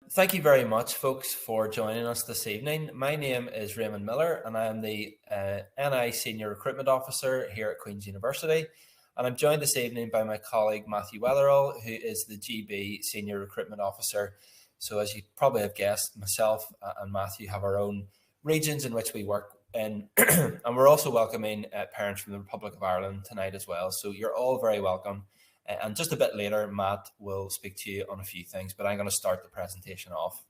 Thank you very much, folks, for joining us this evening. My name is Raymond Miller, and I am the NI Senior Recruitment Officer here at Queen's University. And I'm joined this evening by my colleague, Matthew Weatherall, who is the GB Senior Recruitment Officer. So as you probably have guessed, myself and Matthew have our own regions in which we work in. And we're also welcoming parents from the Republic of Ireland tonight as well. So you're all very welcome. And just a bit later, Matt will speak to you on a few things, but I'm going to start the presentation off.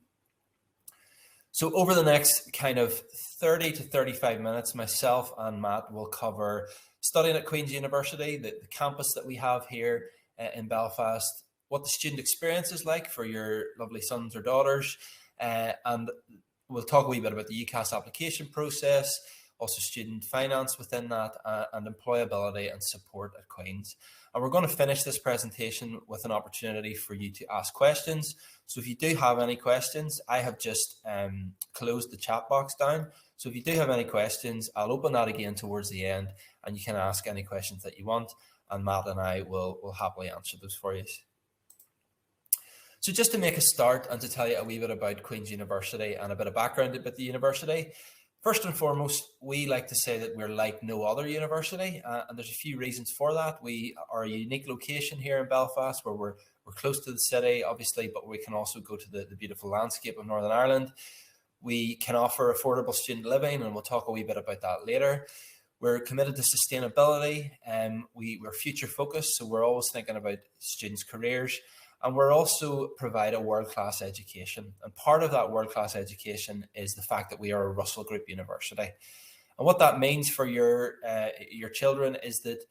So over the next kind of 30 to 35 minutes, myself and Matt will cover studying at Queen's University, the campus that we have here in Belfast, what the student experience is like for your lovely sons or daughters, and we'll talk a wee bit about the UCAS application process, also student finance within that, and employability and support at Queen's. And we're going to finish this presentation with an opportunity for you to ask questions. So if you do have any questions, I have just closed the chat box down. So if you do have any questions, I'll open that again towards the end, and you can ask any questions that you want, and Matt and I will happily answer those for you. So just to make a start and to tell you a wee bit about Queen's University and a bit of background about the university, first and foremost, we like to say that we're like no other university, and there's a few reasons for that. We are a unique location here in Belfast where we're close to the city, obviously, but we can also go to the beautiful landscape of Northern Ireland. We can offer affordable student living, and we'll talk a wee bit about that later. We're committed to sustainability, and we're future focused, so we're always thinking about students' careers. And we're also provide a world-class education. And part of that world-class education is the fact that we are a Russell Group university. And what that means for your children is that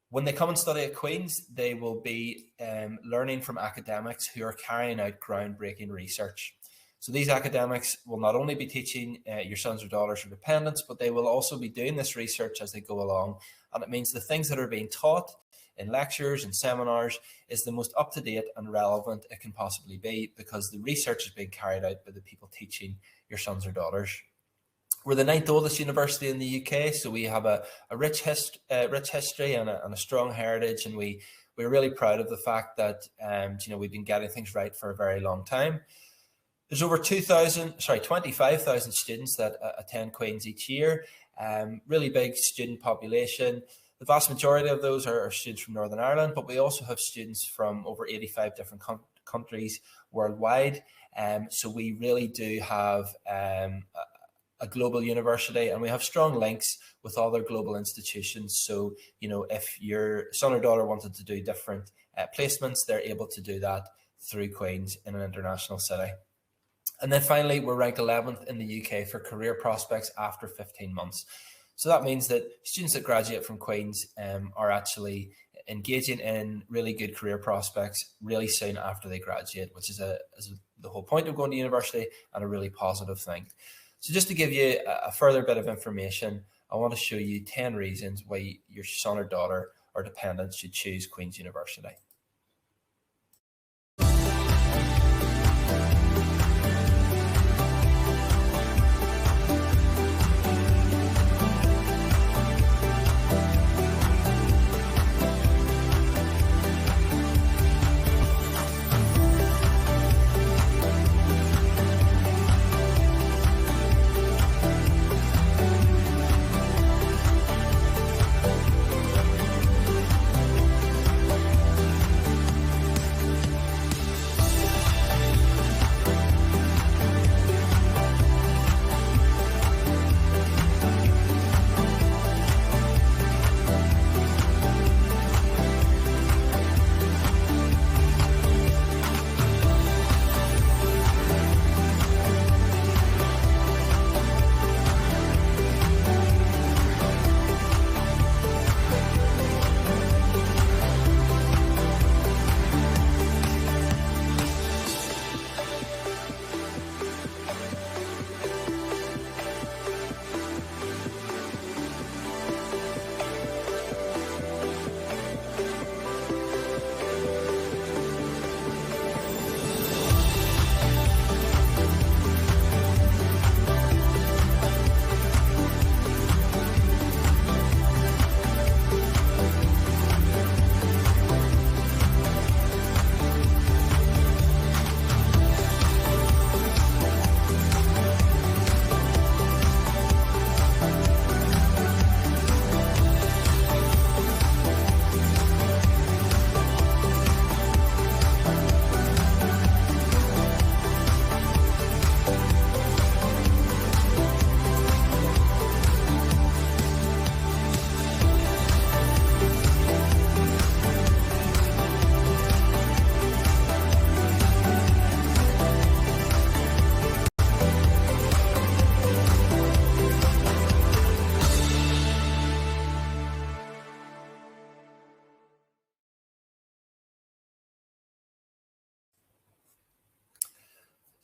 when they come and study at Queen's, they will be learning from academics who are carrying out groundbreaking research. So these academics will not only be teaching your sons or daughters or dependents, but they will also be doing this research as they go along. And it means the things that are being taught in lectures and seminars is the most up-to-date and relevant it can possibly be, because the research is being carried out by the people teaching your sons or daughters. We're the 9th oldest university in the UK, so we have a rich history and a strong heritage, and we're really proud of the fact that we've been getting things right for a very long time. There's over 25,000 students that attend Queen's each year. Really big student population. The vast majority of those are students from Northern Ireland, but we also have students from over 85 different countries worldwide. So we really do have a global university, and we have strong links with other global institutions. So, if your son or daughter wanted to do different placements, they're able to do that through Queen's in an international city. And then finally, we're ranked 11th in the UK for career prospects after 15 months. So that means that students that graduate from Queen's are actually engaging in really good career prospects really soon after they graduate, which is the whole point of going to university and a really positive thing. So just to give you a further bit of information, I want to show you 10 reasons why your son or daughter or dependent should choose Queen's University.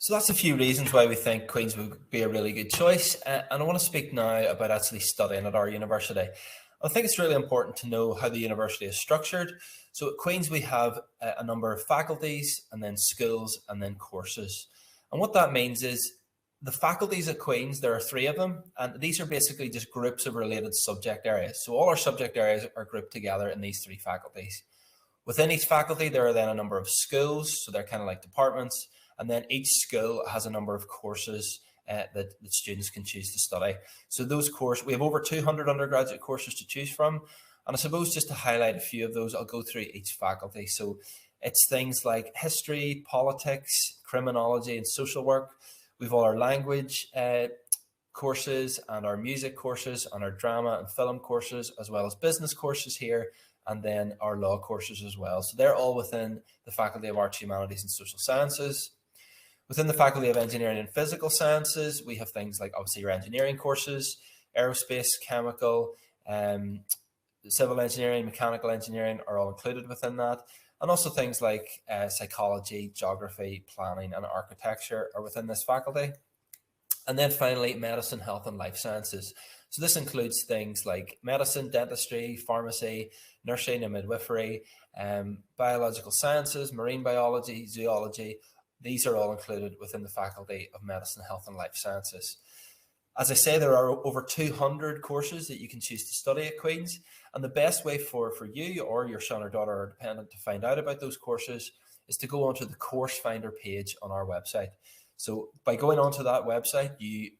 So that's a few reasons why we think Queen's would be a really good choice. And I want to speak now about actually studying at our university. I think it's really important to know how the university is structured. So at Queen's, we have a number of faculties and then schools and then courses. And what that means is the faculties at Queen's, there are 3 of them, and these are basically just groups of related subject areas. So all our subject areas are grouped together in these 3 faculties. Within each faculty, there are then a number of schools, so they're kind of like departments, and then each school has a number of courses that students can choose to study. So those courses, we have over 200 undergraduate courses to choose from, and I suppose just to highlight a few of those, I'll go through each faculty. So it's things like history, politics, criminology, and social work. We've all our language courses and our music courses and our drama and film courses, as well as business courses here, and then our law courses as well. So they're all within the Faculty of Arts, Humanities and Social Sciences. Within the Faculty of Engineering and Physical Sciences, we have things like obviously your engineering courses, aerospace, chemical, civil engineering, mechanical engineering are all included within that. And also things like psychology, geography, planning, and architecture are within this faculty. And then finally, medicine, health, and life sciences. So this includes things like medicine, dentistry, pharmacy, nursing and midwifery, biological sciences, marine biology, zoology. These are all included within the Faculty of Medicine, Health, and Life Sciences. As I say, there are over 200 courses that you can choose to study at Queen's. And the best way for you or your son or daughter or dependent to find out about those courses is to go onto the course finder page on our website. So by going onto that website, you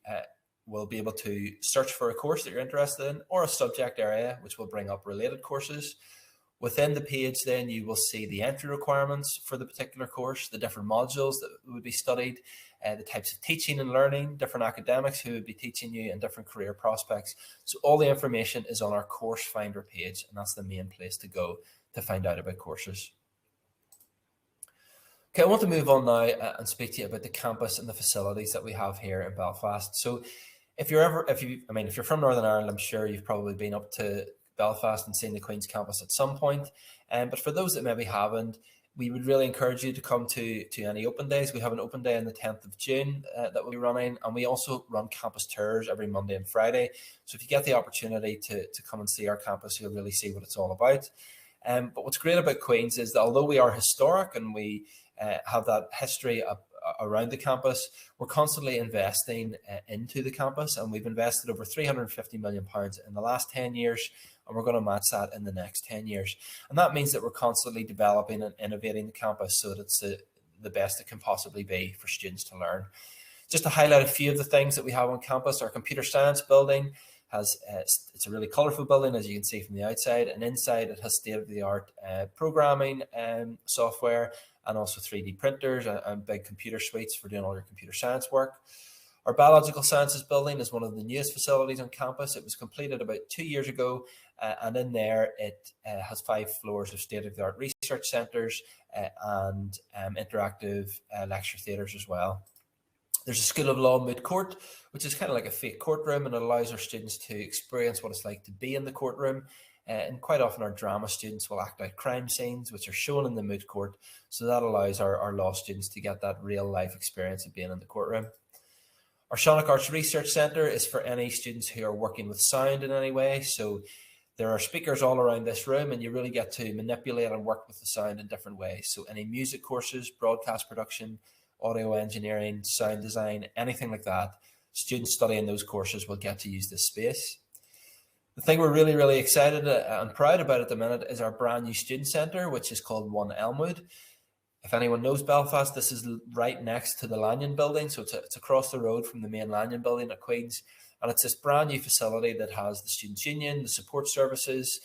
will be able to search for a course that you're interested in or a subject area, which will bring up related courses. Within the page, then you will see the entry requirements for the particular course, the different modules that would be studied, the types of teaching and learning, different academics who would be teaching you, and different career prospects. So all the information is on our course finder page, and that's the main place to go to find out about courses. Okay, I want to move on now and speak to you about the campus and the facilities that we have here in Belfast. So if you're from Northern Ireland, I'm sure you've probably been up to Belfast and seen the Queen's campus at some point. But for those that maybe haven't, we would really encourage you to come to any open days. We have an open day on the 10th of June that we'll be running, and we also run campus tours every Monday and Friday. So if you get the opportunity to come and see our campus, you'll really see what it's all about. But what's great about Queen's is that although we are historic and we have that history around the campus, we're constantly investing into the campus, and we've invested over £350 million in the last 10 years, and we're going to match that in the next 10 years. And that means that we're constantly developing and innovating the campus so that it's the best it can possibly be for students to learn. Just to highlight a few of the things that we have on campus, our computer science building it's a really colourful building, as you can see from the outside, and inside it has state-of-the-art programming software, and also 3D printers and big computer suites for doing all your computer science work. Our biological sciences building is one of the newest facilities on campus. It was completed about 2 years ago, and in there it has 5 floors of state-of-the-art research centres and interactive lecture theatres as well. There's a School of Law moot court, which is kind of like a fake courtroom, and it allows our students to experience what it's like to be in the courtroom. And quite often our drama students will act out crime scenes, which are shown in the moot court. So that allows our law students to get that real life experience of being in the courtroom. Our Sonic Arts Research Centre is for any students who are working with sound in any way. So there are speakers all around this room, and you really get to manipulate and work with the sound in different ways. So any music courses, broadcast production, audio engineering, sound design, anything like that, students studying those courses will get to use this space. The thing we're really, really excited and proud about at the minute is our brand new student centre, which is called One Elmwood. If anyone knows Belfast, this is right next to the Lanyon building. So it's across the road from the main Lanyon building at Queen's. And it's this brand new facility that has the Students' Union, the support services,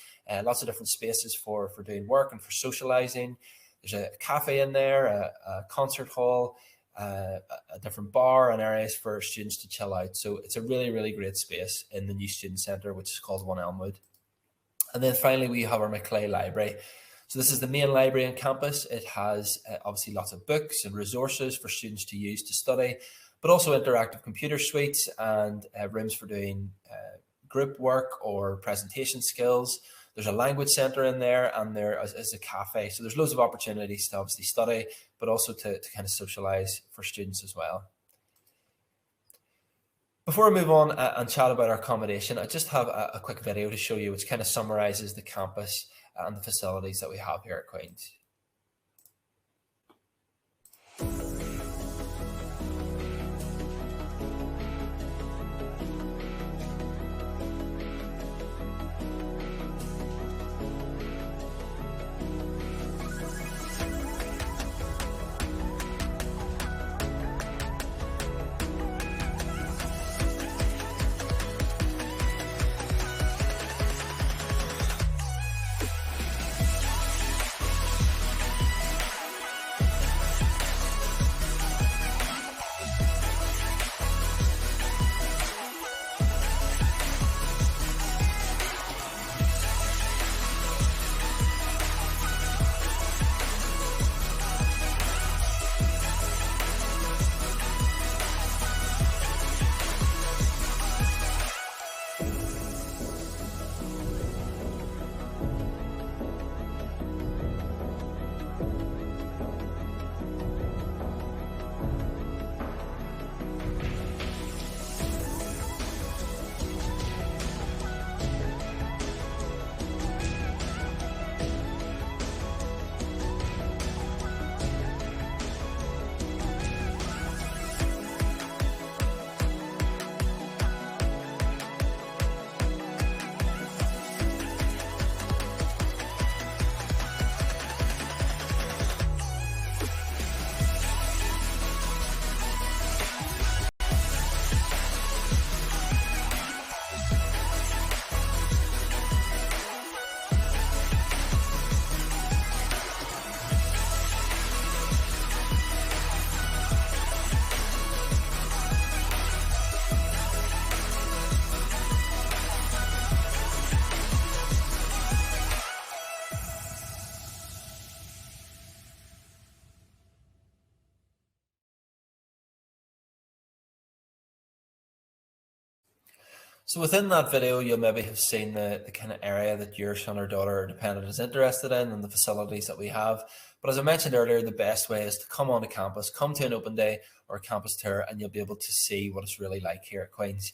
lots of different spaces for doing work and for socialising. There's a cafe in there, a concert hall, a different bar, and areas for students to chill out. So it's a really, really great space in the new student centre, which is called One Elmwood. And then finally, we have our Maclay Library. So this is the main library on campus. It has obviously lots of books and resources for students to use to study, but also interactive computer suites and rooms for doing group work or presentation skills. There's a language centre in there, and there is a cafe. So there's loads of opportunities to obviously study, but also to kind of socialise for students as well. Before I move on and chat about our accommodation, I just have a quick video to show you which kind of summarises the campus and the facilities that we have here at Queen's. So within that video, you'll maybe have seen the kind of area that your son or daughter or dependent is interested in and the facilities that we have. But as I mentioned earlier, the best way is to come onto campus, come to an open day or a campus tour, and you'll be able to see what it's really like here at Queen's.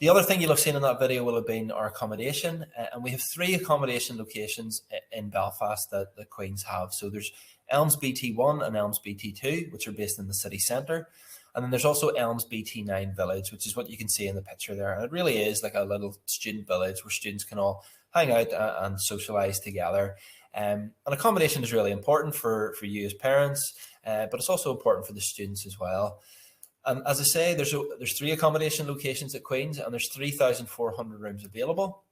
The other thing you'll have seen in that video will have been our accommodation. And we have 3 accommodation locations in Belfast that the Queen's have. So there's Elms BT1 and Elms BT2, which are based in the city centre. And then there's also Elms BT9 Village, which is what you can see in the picture there. And it really is like a little student village where students can all hang out and socialise together. And accommodation is really important for you as parents, but it's also important for the students as well. And as I say, there's 3 accommodation locations at Queen's, and there's 3,400 rooms available.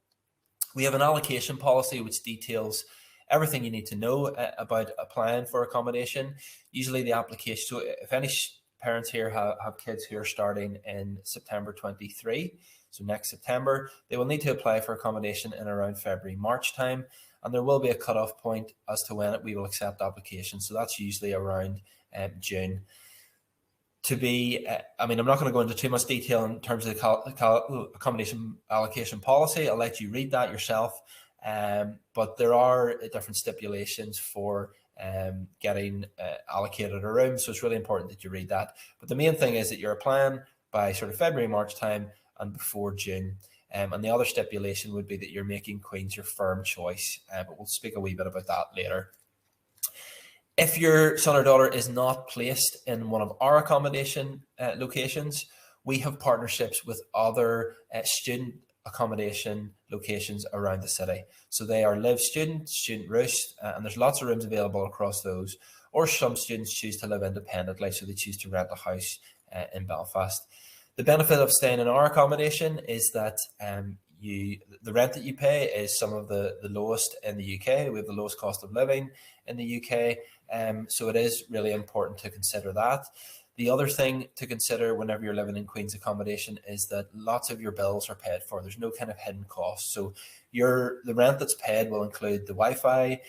We have an allocation policy which details everything you need to know about applying for accommodation. Usually the application, so if any parents here have kids who are starting in September 23, so next September, they will need to apply for accommodation in around February, March time, and there will be a cut-off point as to when we will accept applications. So that's usually around June. I'm not going to go into too much detail in terms of the accommodation allocation policy. I'll let you read that yourself. But there are different stipulations for getting allocated a room. So it's really important that you read that. But the main thing is that you're applying by sort of February, March time and before June. And the other stipulation would be that you're making Queen's your firm choice. But we'll speak a wee bit about that later. If your son or daughter is not placed in one of our accommodation locations, we have partnerships with other student accommodation locations around the city. So they are Live Student, Student Roost, and there's lots of rooms available across those. Or some students choose to live independently, so they choose to rent a house in Belfast. The benefit of staying in our accommodation is that the rent that you pay is some of the lowest in the UK. We have the lowest cost of living in the UK. So it is really important to consider that. The other thing to consider whenever you're living in Queen's accommodation is that lots of your bills are paid for. There's no kind of hidden costs. So the rent that's paid will include the Wi-Fi,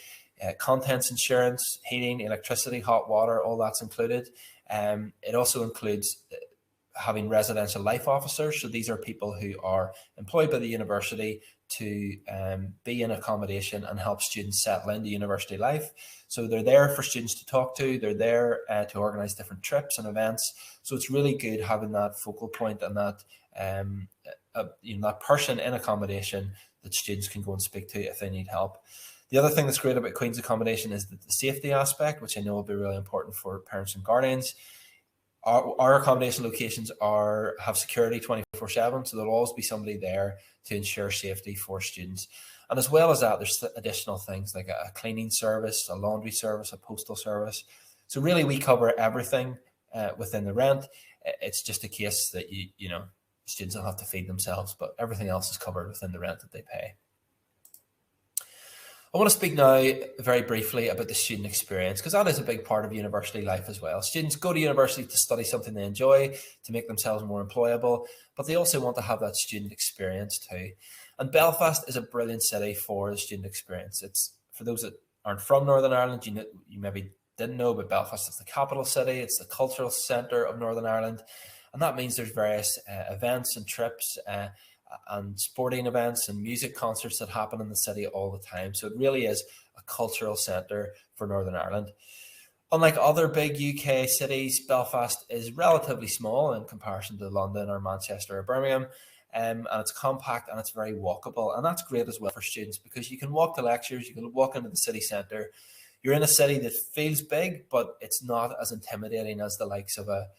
contents insurance, heating, electricity, hot water, all that's included. It also includes having residential life officers. So these are people who are employed by the university to be in accommodation and help students settle into university life. So they're there for students to talk to, they're there to organise different trips and events. So it's really good having that focal point and that that person in accommodation that students can go and speak to if they need help. The other thing that's great about Queen's accommodation is the safety aspect, which I know will be really important for parents and guardians. Our accommodation locations have security 24/7, so there'll always be somebody there to ensure safety for students. And as well as that, there's additional things like a cleaning service, a laundry service, a postal service. So really, we cover everything within the rent. It's just a case that students will have to feed themselves, but everything else is covered within the rent that they pay. I want to speak now very briefly about the student experience, because that is a big part of university life as well. Students go to university to study something they enjoy, to make themselves more employable, but they also want to have that student experience too. And Belfast is a brilliant city for the student experience. It's, for those that aren't from Northern Ireland, you maybe didn't know, but Belfast is the capital city. It's the cultural centre of Northern Ireland. And that means there's various events and trips and sporting events and music concerts that happen in the city all the time. So it really is a cultural centre for Northern Ireland. Unlike other big UK cities, Belfast is relatively small in comparison to London or Manchester or Birmingham. And it's compact and it's very walkable. And that's great as well for students, because you can walk to lectures, you can walk into the city centre. You're in a city that feels big, but it's not as intimidating as the likes of a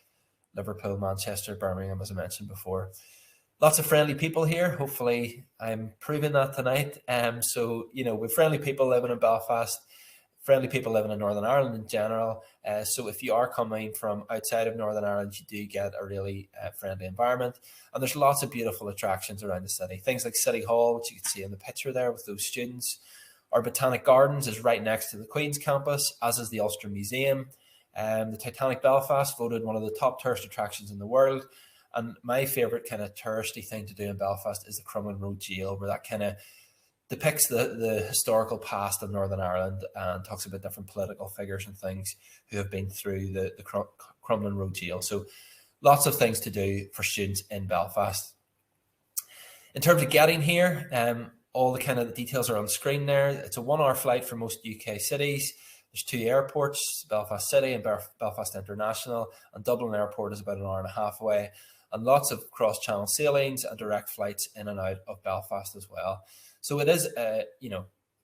Liverpool, Manchester, Birmingham, as I mentioned before. Lots of friendly people here. Hopefully I'm proving that tonight. With friendly people living in Belfast, friendly people living in Northern Ireland in general. So if you are coming from outside of Northern Ireland, you do get a really friendly environment. And there's lots of beautiful attractions around the city. Things like City Hall, which you can see in the picture there with those students. Our Botanic Gardens is right next to the Queen's campus, as is the Ulster Museum. The Titanic Belfast, voted one of the top tourist attractions in the world. And my favourite kind of touristy thing to do in Belfast is the Crumlin Road Jail, where that kind of depicts the historical past of Northern Ireland and talks about different political figures and things who have been through the Crumlin Road Jail. So lots of things to do for students in Belfast. In terms of getting here, all the kind of details are on screen there. It's a 1 hour flight for most UK cities. There's 2 airports, Belfast City and Belfast International, and Dublin Airport is about 1.5 hours away. And lots of cross-channel sailings and direct flights in and out of Belfast as well. So it is,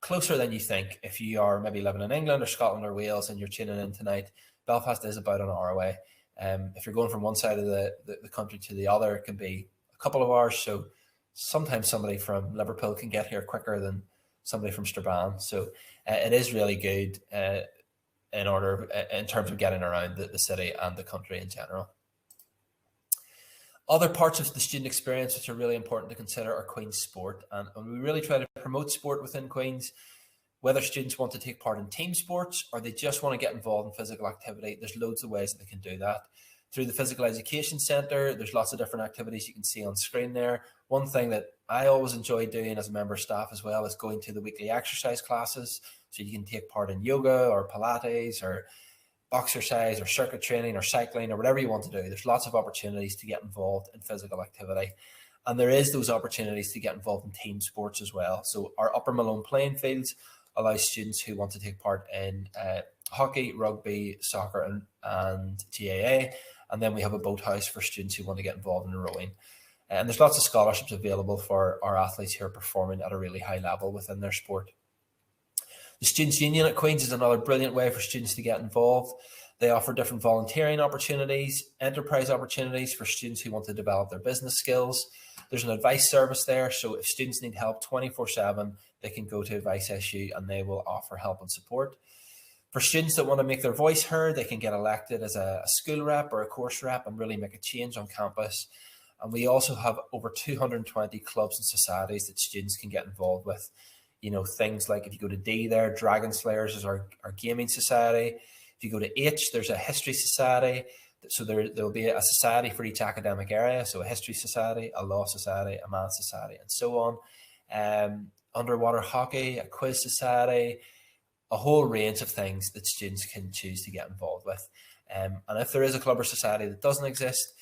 closer than you think. If you are maybe living in England or Scotland or Wales and you're tuning in tonight, Belfast is about 1 hour away. If you're going from one side of the country to the other, it can be a couple of hours. So sometimes somebody from Liverpool can get here quicker than somebody from Strabane. So it is really good in terms of getting around the city and the country in general. Other parts of the student experience which are really important to consider are Queen's sport. And we really try to promote sport within Queen's. Whether students want to take part in team sports or they just want to get involved in physical activity, there's loads of ways that they can do that. Through the Physical Education Centre, there's lots of different activities you can see on screen there. One thing that I always enjoy doing as a member of staff as well is going to the weekly exercise classes. So you can take part in yoga or Pilates or exercise or circuit training or cycling or whatever you want to do. There's lots of opportunities to get involved in physical activity. And there is those opportunities to get involved in team sports as well. So our Upper Malone playing fields allow students who want to take part in hockey, rugby, soccer and GAA. And then we have a boathouse for students who want to get involved in rowing. And there's lots of scholarships available for our athletes who are performing at a really high level within their sport. The Students' Union at Queen's is another brilliant way for students to get involved. They offer different volunteering opportunities, enterprise opportunities for students who want to develop their business skills. There's an advice service there, so if students need help 24/7, they can go to Advice SU and they will offer help and support. For students that want to make their voice heard, they can get elected as a school rep or a course rep and really make a change on campus. And we also have over 220 clubs and societies that students can get involved with. Things like if you go to D there, Dragon Slayers is our gaming society. If you go to H, there's a history society. So there'll be a society for each academic area. So a history society, a law society, a math society, and so on. Underwater hockey, a quiz society, a whole range of things that students can choose to get involved with. And if there is a club or society that doesn't exist,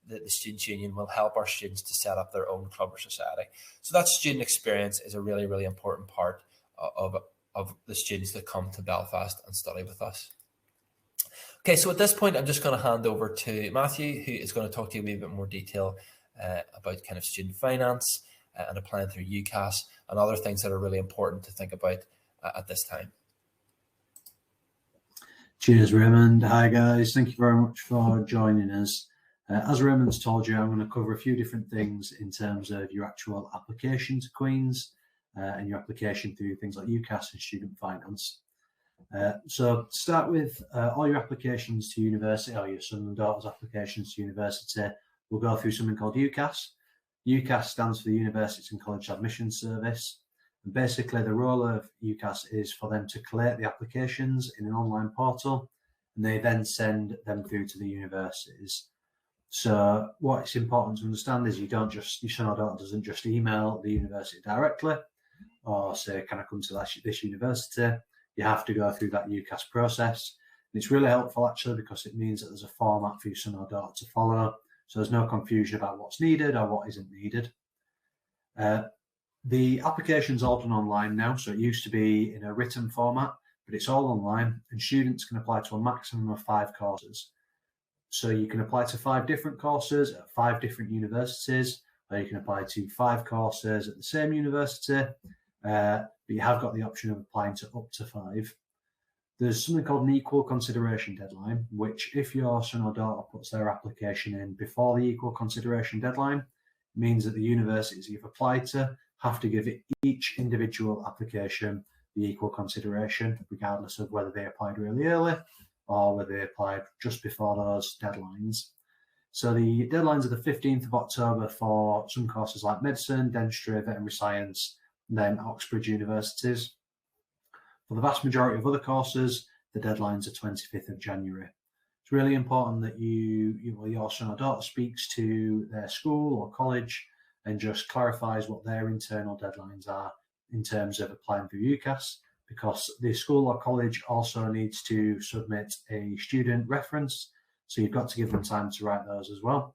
the Students' Union will help our students to set up their own club or society. So that student experience is a really, really important part of the students that come to Belfast and study with us. Okay, so at this point, I'm just going to hand over to Matthew, who is going to talk to you a wee bit more detail about kind of student finance and applying through UCAS and other things that are really important to think about at this time. Cheers, Raymond. Hi, guys. Thank you very much for joining us. As Raymond's told you, I'm going to cover a few different things in terms of your actual application to Queen's and your application through things like UCAS and student finance. So to start with, all your applications to university, or your son and daughter's applications to university, we'll go through something called UCAS. UCAS stands for the Universities and College Admissions Service. And basically, the role of UCAS is for them to collate the applications in an online portal, and they then send them through to the universities. So what's important to understand is your son or daughter doesn't just email the university directly or say, can I come to this university? You have to go through that UCAS process. And it's really helpful actually because it means that there's a format for your son or daughter to follow. So there's no confusion about what's needed or what isn't needed. The application's all done online now. So it used to be in a written format, but it's all online and students can apply to a maximum of 5 courses. So you can apply to 5 different courses at 5 different universities, or you can apply to 5 courses at the same university, but you have got the option of applying to up to 5. There's something called an equal consideration deadline, which if your son or daughter puts their application in before the equal consideration deadline, means that the universities you've applied to have to give each individual application the equal consideration, regardless of whether they applied really early or whether they applied just before those deadlines. So the deadlines are the 15th of October for some courses like medicine, dentistry, veterinary science, and then Oxbridge universities. For the vast majority of other courses, the deadlines are 25th of January. It's really important that your son or daughter speaks to their school or college and just clarifies what their internal deadlines are in terms of applying for UCAS, because the school or college also needs to submit a student reference. So you've got to give them time to write those as well.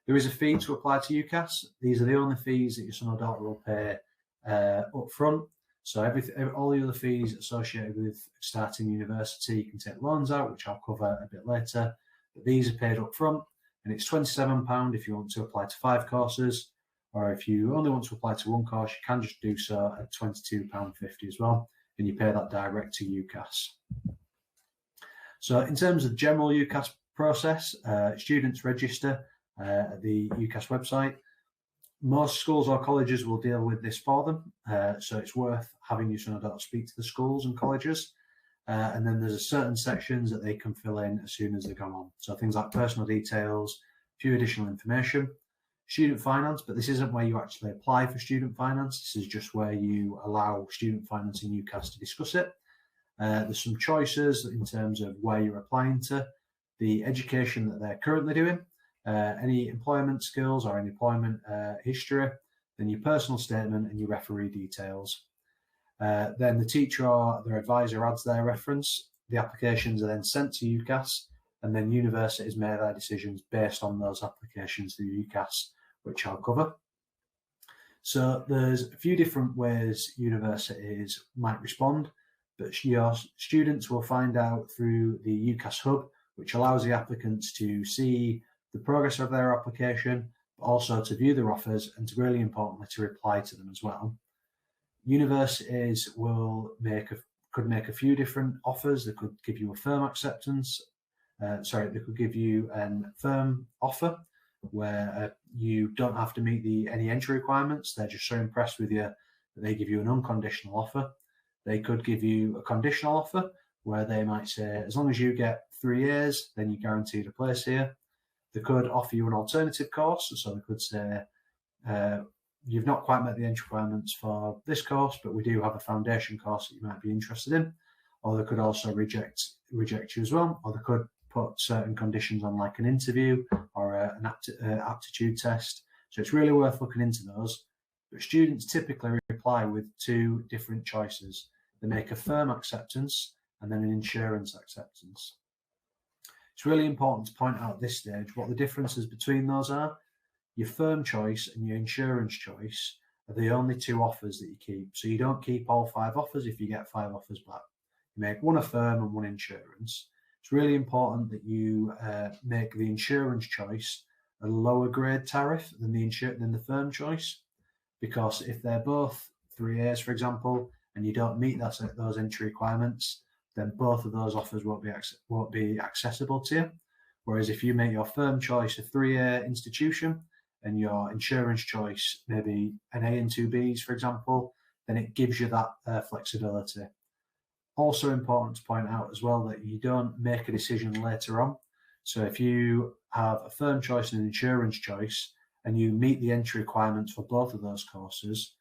There is a fee to apply to UCAS. These are the only fees that your son or daughter will pay up front. So all the other fees associated with starting university, you can take loans out, which I'll cover a bit later. But these are paid up front, and it's £27 if you want to apply to 5 courses, or if you only want to apply to 1 course, you can just do so at £22.50 as well, and you pay that direct to UCAS. So in terms of general UCAS process, students register at the UCAS website. Most schools or colleges will deal with this for them, so it's worth having your son or daughter speak to the schools and colleges. And then there's certain sections that they can fill in as soon as they go on. So things like personal details, a few additional information, student finance, but this isn't where you actually apply for student finance. This is just where you allow student finance in UCAS to discuss it. There's some choices in terms of where you're applying to, the education that they're currently doing, any employment skills or any employment history, then your personal statement and your referee details. Then the teacher or their advisor adds their reference. The applications are then sent to UCAS, and then universities make their decisions based on those applications through UCAS, which I'll cover. So there's a few different ways universities might respond, but your students will find out through the UCAS hub, which allows the applicants to see the progress of their application, but also to view their offers and, to really importantly, to reply to them as well. Universities could make a few different offers. They could give you a firm acceptance. They could give you a firm offer where you don't have to meet any entry requirements. They're just so impressed with you that they give you an unconditional offer. They could give you a conditional offer where they might say, as long as you get 3 years, then you're guaranteed a place here. They could offer you an alternative course. So they could say, you've not quite met the entry requirements for this course, but we do have a foundation course that you might be interested in. Or they could also reject you as well. Or they could put certain conditions on, like an interview or an aptitude test. So it's really worth looking into those. But students typically reply with 2 different choices. They make a firm acceptance and then an insurance acceptance. It's really important to point out at this stage what the differences between those are. Your firm choice and your insurance choice are the only two offers that you keep. So you don't keep all 5 offers if you get 5 offers back. You make one a firm and one insurance. It's really important that you make the insurance choice a lower grade tariff than the firm choice, because if they're both 3As, for example, and you don't meet those entry requirements, then both of those offers won't be accessible to you. Whereas if you make your firm choice a 3A institution and your insurance choice maybe an A and 2Bs, for example, then it gives you that flexibility. Also important to point out as well that you don't make a decision later on. So if you have a firm choice and an insurance choice and you meet the entry requirements for both of those courses,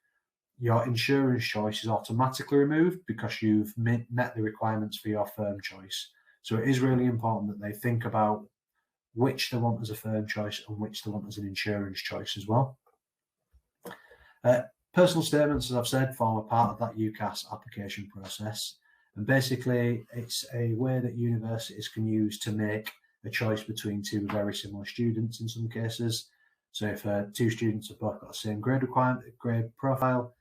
your insurance choice is automatically removed because you've met the requirements for your firm choice. So it is really important that they think about which they want as a firm choice and which they want as an insurance choice as well. Personal statements, as I've said, form a part of that UCAS application process. And basically, it's a way that universities can use to make a choice between 2 very similar students in some cases. So if 2 students have both got the same grade profile,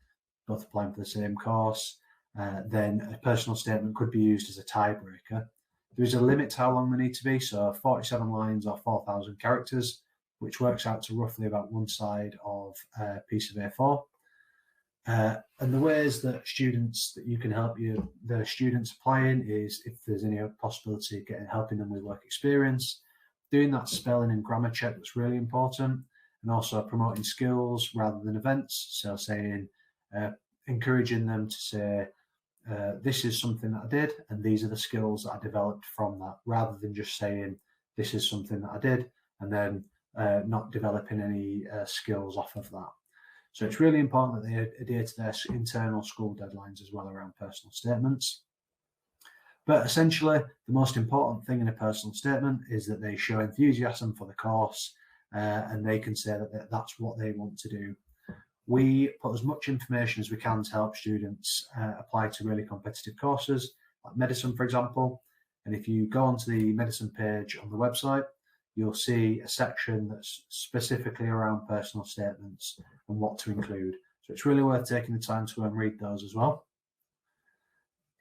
both applying for the same course, then a personal statement could be used as a tiebreaker. There is a limit to how long they need to be, so 47 lines or 4,000 characters, which works out to roughly about 1 side of a piece of A4. And the ways that you can help the students applying is if there's any possibility of helping them with work experience, doing that spelling and grammar check that's really important, and also promoting skills rather than events. So saying, encouraging them to say, this is something that I did and these are the skills that I developed from that, rather than just saying this is something that I did and then not developing any skills off of that. So it's really important that they adhere to their internal school deadlines as well around personal statements. But essentially, the most important thing in a personal statement is that they show enthusiasm for the course and they can say that that's what they want to do. We put as much information as we can to help students apply to really competitive courses, like medicine, for example. And if you go onto the medicine page on the website, you'll see a section that's specifically around personal statements and what to include. So it's really worth taking the time to go and read those as well.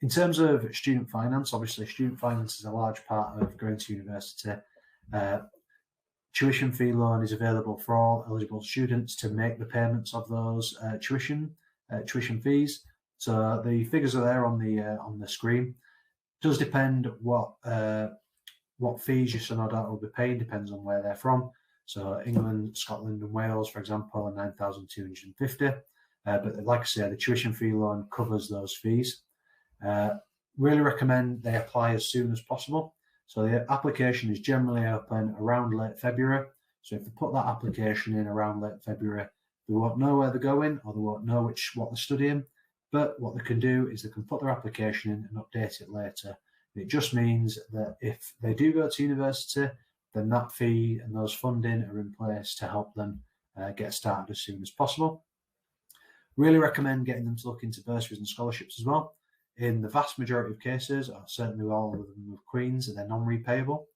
In terms of student finance, obviously student finance is a large part of going to university. Tuition fee loan is available for all eligible students to make the payments of those tuition fees. So the figures are there on the screen. It does depend what fees your son or daughter will be paying, depends on where they're from. So England, Scotland and Wales, for example, are 9,250. But like I say, the tuition fee loan covers those fees. Really recommend they apply as soon as possible. So the application is generally open around late February. So if they put that application in around late February, they won't know where they're going or they won't know what they're studying. But what they can do is they can put their application in and update it later. It just means that if they do go to university, then that fee and those funding are in place to help them get started as soon as possible. Really recommend getting them to look into bursaries and scholarships as well. In the vast majority of cases, or certainly all of them with Queen's, they're non-repayable.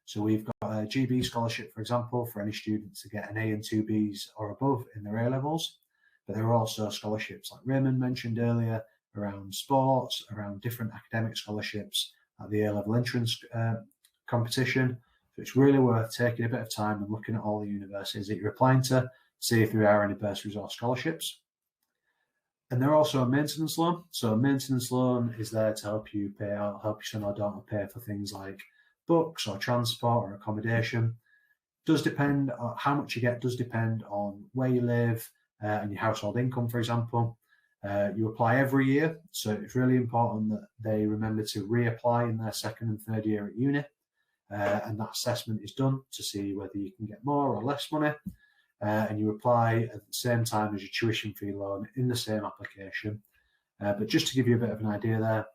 So we've got a GB scholarship, for example, for any students to get an A and 2Bs or above in their A levels. But there are also scholarships, like Raymond mentioned earlier, around sports, around different academic scholarships at the A-level entrance competition. So it's really worth taking a bit of time and looking at all the universities that you're applying to see if there are any bursaries or scholarships. And they're also a maintenance loan. So a maintenance loan is there to help you pay out, help your son or daughter pay for things like books or transport or accommodation. Does depend on how much you get, does depend on where you live and your household income, for example. You apply every year, so it's really important that they remember to reapply in their second and third year at uni, and that assessment is done to see whether you can get more or less money, and you apply at the same time as your tuition fee loan in the same application. But just to give you a bit of an idea there,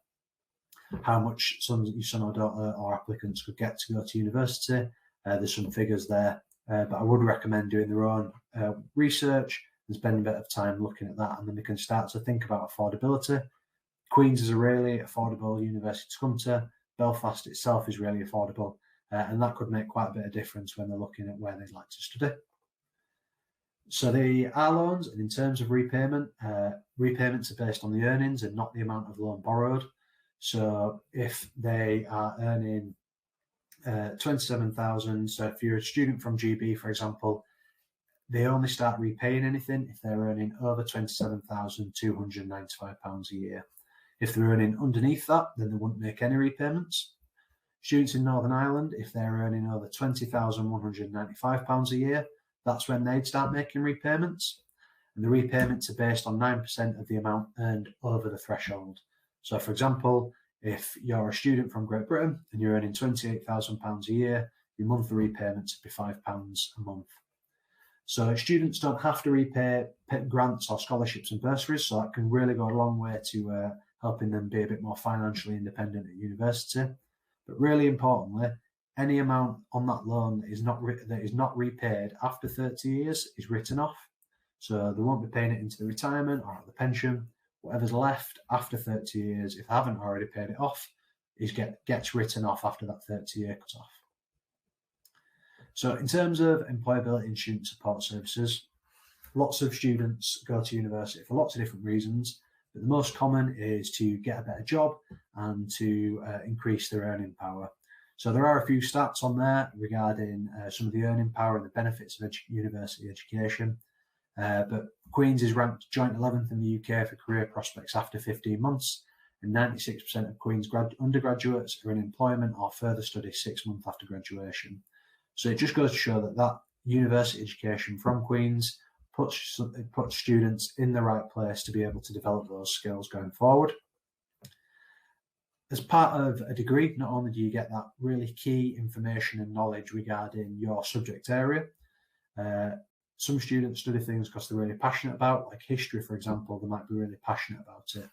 how much your son or daughter or applicants could get to go to university, there's some figures there, but I would recommend doing their own research and spending a bit of time looking at that, and then they can start to think about affordability. Queen's is a really affordable university to come to. Belfast itself is really affordable, and that could make quite a bit of difference when they're looking at where they'd like to study. So the R loans, and in terms of repayment, repayments are based on the earnings and not the amount of loan borrowed. So if they are earning 27,000, so if you're a student from GB, for example, they only start repaying anything if they're earning over £27,295 a year. If they're earning underneath that, then they wouldn't make any repayments. Students in Northern Ireland, if they're earning over £20,195 a year, that's when they'd start making repayments. And the repayments are based on 9% of the amount earned over the threshold. So, for example, if you're a student from Great Britain and you're earning £28,000 a year, your monthly repayments would be £5 a month. So students don't have to repay grants or scholarships and bursaries, so that can really go a long way to helping them be a bit more financially independent at university. But really importantly, any amount on that loan that is not repaid after 30 years is written off. So they won't be paying it into the retirement or the pension. Whatever's left after 30 years, if they haven't already paid it off, gets written off after that 30-year cut off. So in terms of employability and student support services, lots of students go to university for lots of different reasons, but the most common is to get a better job and to increase their earning power. So there are a few stats on there regarding some of the earning power and the benefits of university education. But Queen's is ranked joint 11th in the UK for career prospects after 15 months, and 96% of Queen's undergraduates are in employment or further study 6 months after graduation. So it just goes to show that university education from Queen's puts students in the right place to be able to develop those skills going forward. As part of a degree, not only do you get that really key information and knowledge regarding your subject area, some students study things because they're really passionate about, like history, for example, they might be really passionate about it.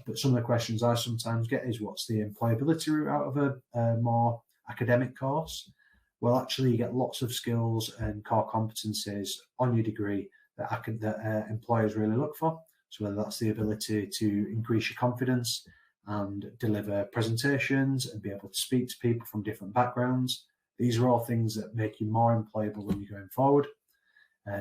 But some of the questions I sometimes get is, what's the employability route out of a more academic course? Well, actually, you get lots of skills and core competencies on your degree that employers really look for. So whether that's the ability to increase your confidence and deliver presentations and be able to speak to people from different backgrounds, these are all things that make you more employable when you're going forward.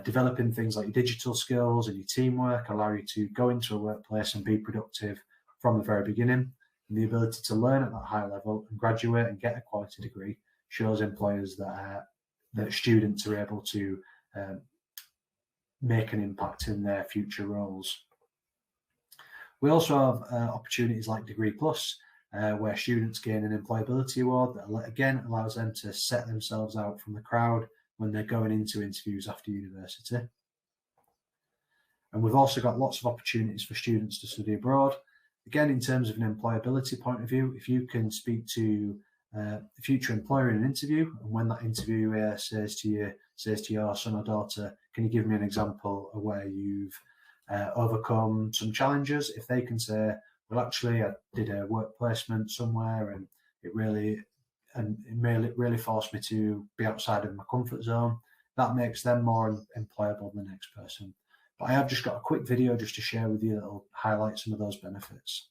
Developing things like your digital skills and your teamwork allow you to go into a workplace and be productive from the very beginning. And the ability to learn at that high level and graduate and get a quality degree shows employers that students are able to make an impact in their future roles. We also have opportunities like Degree Plus, where students gain an employability award that again allows them to set themselves out from the crowd when they're going into interviews after university. And we've also got lots of opportunities for students to study abroad. Again, in terms of an employability point of view, if you can speak to a future employer in an interview, and when that interviewer says to your son or daughter, can you give me an example of where you've overcome some challenges? If they can say, well, actually, I did a work placement somewhere and it really forced me to be outside of my comfort zone, that makes them more employable than the next person. But I have just got a quick video just to share with you that'll highlight some of those benefits.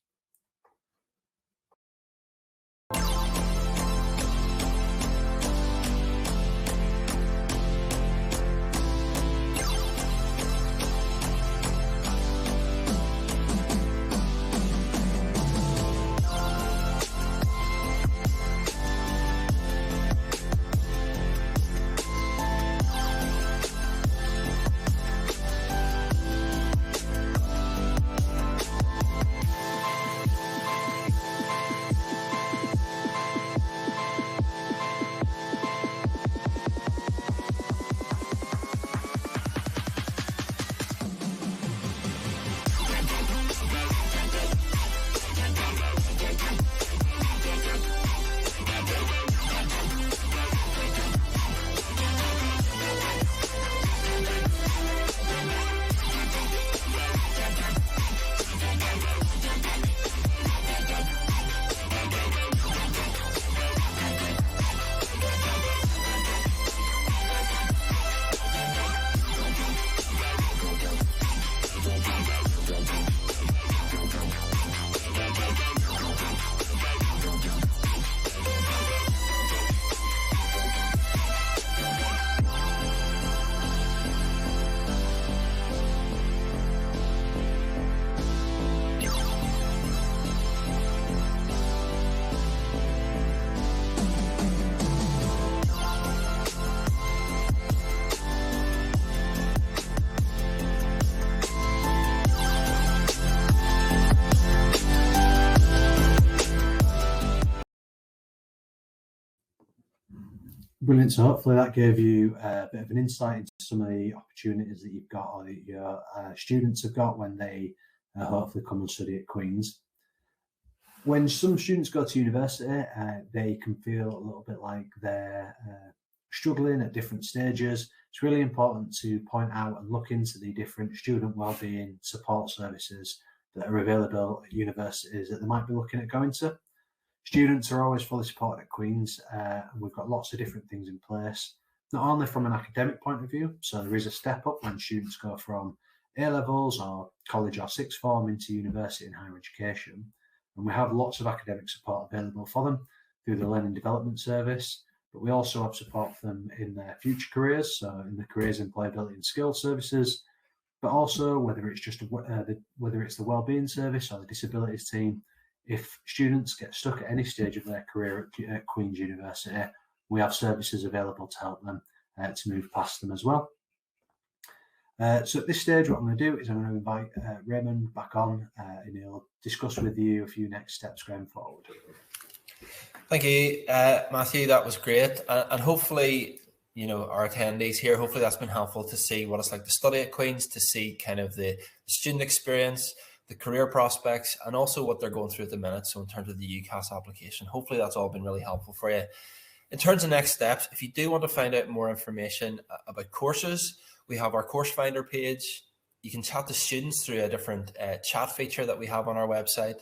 Brilliant. So hopefully that gave you a bit of an insight into some of the opportunities that you've got, or that your students have got when they hopefully come and study at Queen's. When some students go to university, they can feel a little bit like they're struggling at different stages. It's really important to point out and look into the different student wellbeing support services that are available at universities that they might be looking at going to. Students are always fully supported at Queen's, and we've got lots of different things in place, not only from an academic point of view, so there is a step up when students go from A-levels or college or sixth form into university and higher education, and we have lots of academic support available for them through the Learning Development Service, but we also have support for them in their future careers, so in the Careers, Employability and Skills Services, but also whether it's just whether it's the Wellbeing Service or the Disabilities team. If students get stuck at any stage of their career at Queen's University, we have services available to help them to move past them as well. So at this stage, what I'm going to do is I'm going to invite Raymond back on and he'll discuss with you a few next steps going forward. Thank you, Matthew. That was great. And hopefully, our attendees here, hopefully that's been helpful to see what it's like to study at Queen's, to see kind of the student experience, the career prospects, and also what they're going through at the minute. So in terms of the UCAS application, hopefully that's all been really helpful for you. In terms of next steps, if you do want to find out more information about courses, we have our course finder page. You can chat to students through a different chat feature that we have on our website.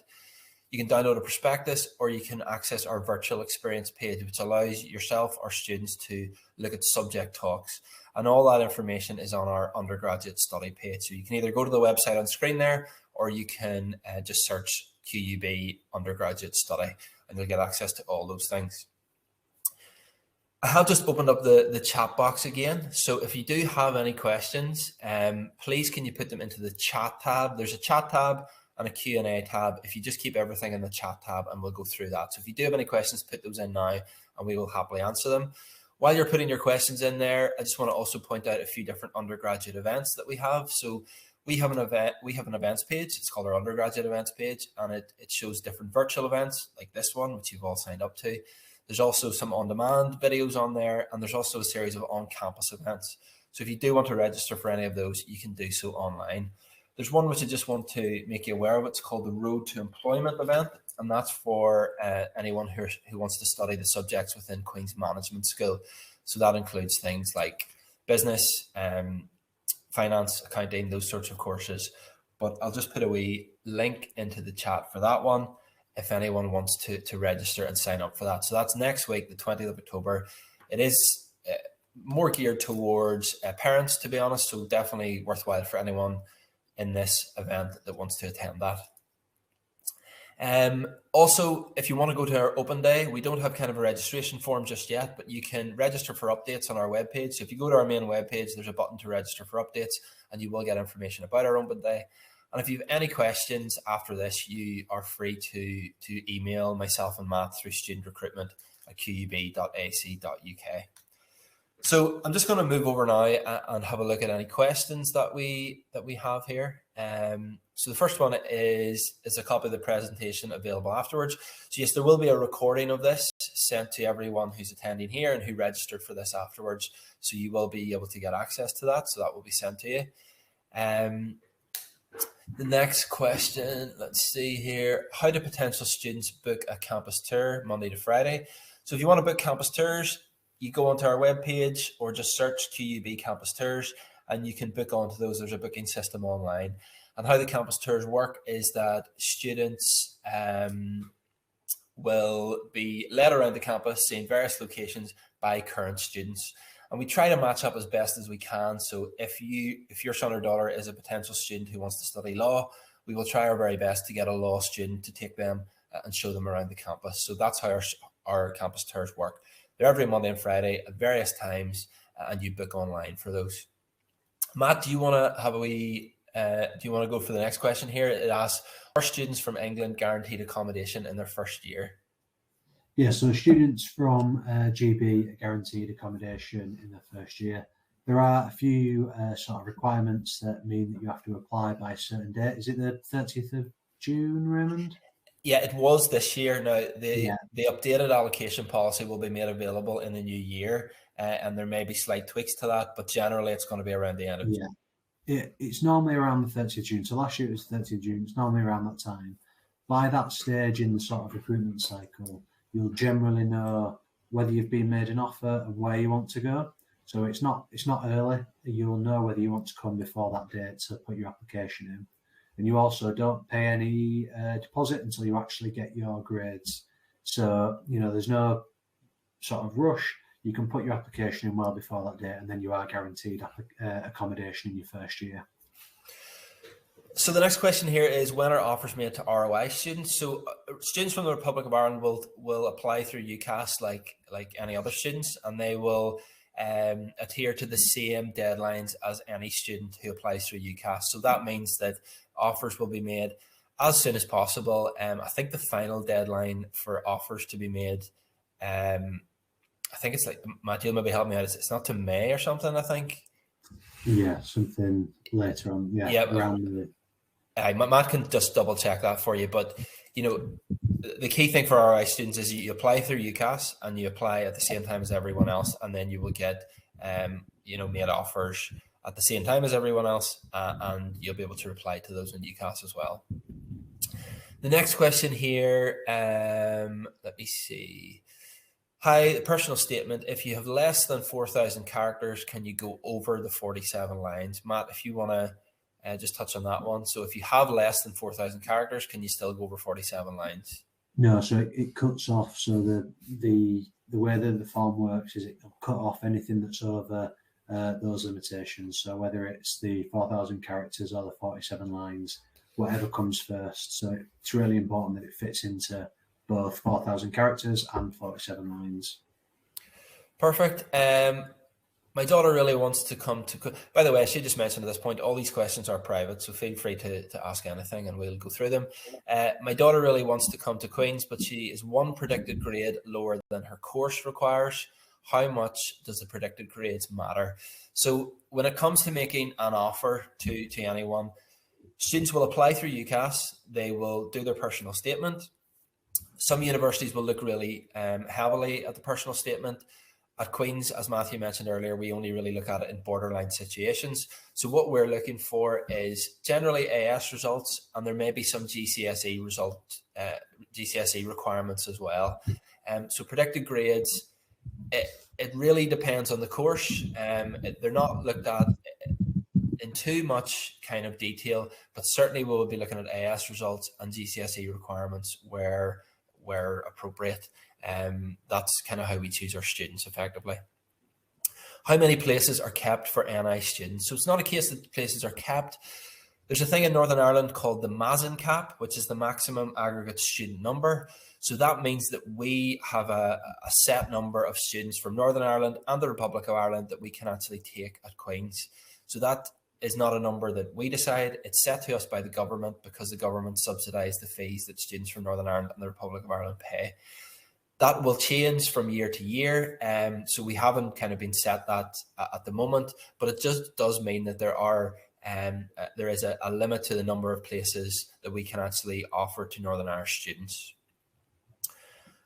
You can download a prospectus, or you can access our virtual experience page, which allows yourself or students to look at subject talks. And all that information is on our undergraduate study page. So you can either go to the website on screen there, or you can just search QUB undergraduate study and you'll get access to all those things. I have just opened up the chat box again. So if you do have any questions, please can you put them into the chat tab. There's a chat tab and a Q&A tab. If you just keep everything in the chat tab, and we'll go through that. So if you do have any questions, put those in now and we will happily answer them. While you're putting your questions in there, I just want to also point out a few different undergraduate events that we have. So we have an events page. It's called our undergraduate events page, and it shows different virtual events like this one, which you've all signed up to. There's also some on-demand videos on there, and there's also a series of on-campus events. So if you do want to register for any of those, you can do so online. There's one which I just want to make you aware of. It's called the Road to Employment event, and that's for anyone who wants to study the subjects within Queen's Management School. So that includes things like business, finance, accounting, those sorts of courses. But I'll just put a wee link into the chat for that one if anyone wants to register and sign up for that. So that's next week, the 20th of October. It is more geared towards parents, to be honest, so definitely worthwhile for anyone in this event that wants to attend that. Also, if you want to go to our open day, we don't have kind of a registration form just yet, but you can register for updates on our webpage. So if you go to our main webpage, there's a button to register for updates, and you will get information about our open day. And if you have any questions after this, you are free to email myself and Matt through studentrecruitment@qub.ac.uk. So I'm just going to move over now and have a look at any questions that we have here. So the first one is a copy of the presentation available afterwards. So yes, there will be a recording of this sent to everyone who's attending here and who registered for this afterwards. So you will be able to get access to that. So that will be sent to you. The next question, let's see here. How do potential students book a campus tour Monday to Friday? So if you want to book campus tours, you go onto our webpage or just search QUB campus tours and you can book onto those. There's a booking system online. And how the campus tours work is that students will be led around the campus, seeing various locations by current students. And we try to match up as best as we can. So if your son or daughter is a potential student who wants to study law, we will try our very best to get a law student to take them and show them around the campus. So that's how our campus tours work. They're every Monday and Friday at various times, and you book online for those. Matt, do you want to have do you want to go for the next question here? It asks, are students from England guaranteed accommodation in their first year? Yeah, so students from GB are guaranteed accommodation in their first year. There are a few sort of requirements that mean that you have to apply by a certain date. Is it the 30th of June, Raymond? Yeah, it was this year. Now, Yeah. the updated allocation policy will be made available in the new year, and there may be slight tweaks to that, but generally it's going to be around the end of Yeah. It's normally around the 30th of June. So last year it was 30th of June. It's normally around that time. By that stage in the sort of recruitment cycle, you'll generally know whether you've been made an offer and where you want to go. So it's not early. You'll know whether you want to come before that date to put your application in. And you also don't pay any deposit until you actually get your grades. So, there's no sort of rush. You can put your application in well before that date, and then you are guaranteed accommodation in your first year. So the next question here is, when are offers made to ROI students? So students from the Republic of Ireland will apply through UCAS like any other students, and they will adhere to the same deadlines as any student who applies through UCAS. So that means that offers will be made as soon as possible. I think the final deadline for offers to be made, I think it's like, Matthew, maybe help me out. It's not to May or something, I think. Yeah, something later on. Yeah, around the... Matt can just double check that for you. But, the key thing for RI students is you apply through UCAS and you apply at the same time as everyone else, and then you will get, made offers at the same time as everyone else, and you'll be able to reply to those in UCAS as well. The next question here, let me see. Hi, personal statement. If you have less than 4,000 characters, can you go over the 47 lines? Matt, if you want to just touch on that one. So if you have less than 4,000 characters, can you still go over 47 lines? No, so it cuts off. So the way that the form works is it'll cut off anything that's over those limitations. So whether it's the 4,000 characters or the 47 lines, whatever comes first. So it's really important that it fits into both 4,000 characters and 47 lines. Perfect. My daughter really wants to come to... By the way, I should just mention at this point, all these questions are private, so feel free to ask anything and we'll go through them. My daughter really wants to come to Queen's, but she is one predicted grade lower than her course requires. How much does the predicted grades matter? So when it comes to making an offer to anyone, students will apply through UCAS. They will do their personal statement. Some universities will look really heavily at the personal statement. At Queen's, as Matthew mentioned earlier, we only really look at it in borderline situations. So what we're looking for is generally AS results, and there may be some GCSE GCSE requirements as well. So predicted grades, it really depends on the course. They're not looked at in too much kind of detail, but certainly we'll be looking at AS results and GCSE requirements where appropriate. That's kind of how we choose our students effectively. How many places are kept for NI students? So it's not a case that places are kept. There's a thing in Northern Ireland called the MASN cap, which is the maximum aggregate student number. So that means that we have a set number of students from Northern Ireland and the Republic of Ireland that we can actually take at Queen's. So that is not a number that we decide. It's set to us by the government because the government subsidise the fees that students from Northern Ireland and the Republic of Ireland pay. That will change from year to year. So we haven't kind of been set that at the moment, but it just does mean that there is a limit to the number of places that we can actually offer to Northern Irish students.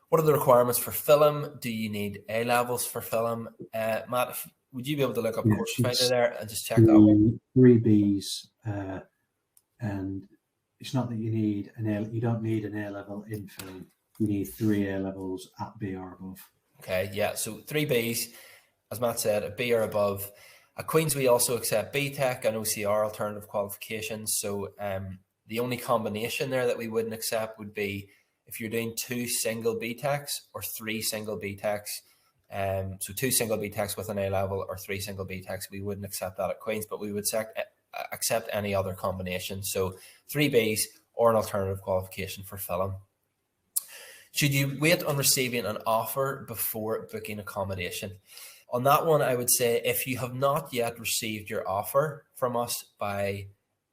What are the requirements for film? Do you need A levels for film? Matt, would you be able to look up Course Finder there and just check that one? 3 Bs, and it's not that you need you don't need an A level in film. You need 3 A levels at B or above. Okay, yeah. So 3 Bs, as Matt said, a B or above. At Queen's, we also accept BTEC and OCR alternative qualifications. So the only combination there that we wouldn't accept would be if you're doing 2 single BTECs or 3 single BTECs. So 2 single BTECs with an A level or 3 single BTECs, we wouldn't accept that at Queen's, but we would accept any other combination. So 3 Bs or an alternative qualification for film. Should you wait on receiving an offer before booking accommodation? On that one, I would say if you have not yet received your offer from us by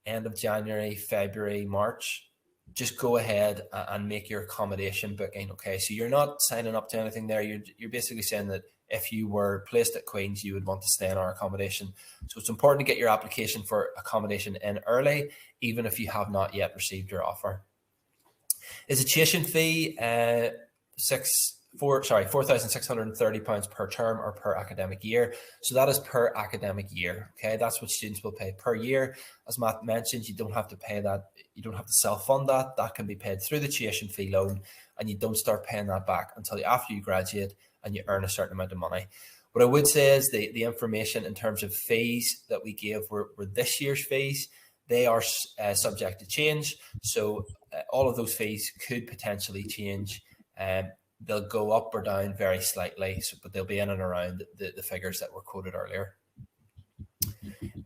end of January, February, March, just go ahead and make your accommodation booking. Okay, so you're not signing up to anything there. You're basically saying that if you were placed at Queen's, you would want to stay in our accommodation. So it's important to get your application for accommodation in early, even if you have not yet received your offer. tuition fee £4,630 per term or per academic year. So that is per academic year. Okay, that's what students will pay per year. As Matt mentioned, you don't have to pay that. You don't have to self-fund that. That can be paid through the tuition fee loan, and you don't start paying that back until after you graduate and you earn a certain amount of money. What I would say is the information in terms of fees that we gave were this year's fees. They are subject to change. So all of those fees could potentially change. They'll go up or down very slightly, but they'll be in and around the figures that were quoted earlier.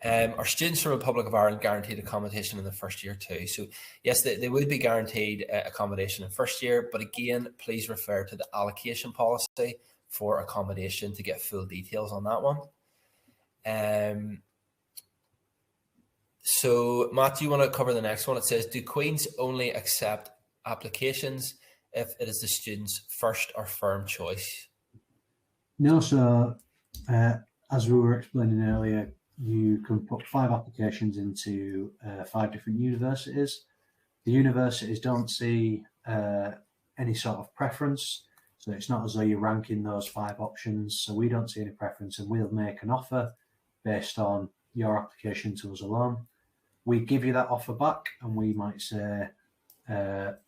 Are students from Republic of Ireland guaranteed accommodation in the first year too? So yes, they would be guaranteed accommodation in first year, but again, please refer to the allocation policy for accommodation to get full details on that one. So Matt, do you want to cover the next one? It says, do Queen's only accept applications if it is the student's first or firm choice? No, so as we were explaining earlier, you can put 5 applications into 5 different universities. The universities don't see any sort of preference, so it's not as though you're ranking those 5 options. So we don't see any preference, and we'll make an offer based on your application to us alone. We give you that offer back, and we might say